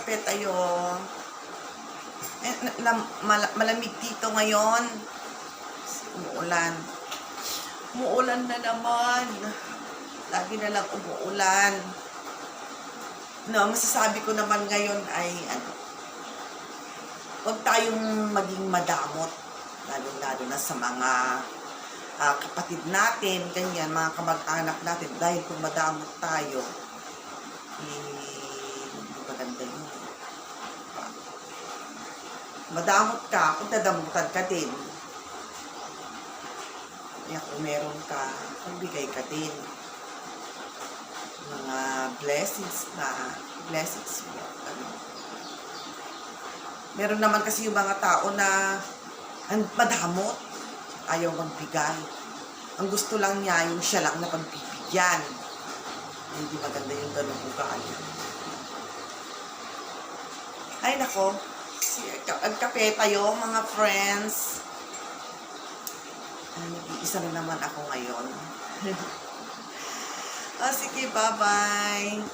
kape tayo. Malamig dito ngayon. Umuulan. Umuulan na naman. Lagi na lang umuulan. No, masasabi ko naman ngayon ay huwag tayong maging madamot. Lalo na sa mga kapatid natin, ganyan, mga kamag-anak natin. Dahil kung madamot tayo, hindi maganda yun. Madamot ka, kung tadamutan ka din. Kaya kung meron ka, magbigay ka din. Mga blessings mo. Meron naman kasi yung mga tao na madamot, ayaw magbigay. Ang gusto lang niya, yung siya lang na pagbibigyan. Hindi maganda yung ganung ugali. Ay nako, agkape tayo mga friends. Nag-iisa na naman ako ngayon. Sige, bye-bye.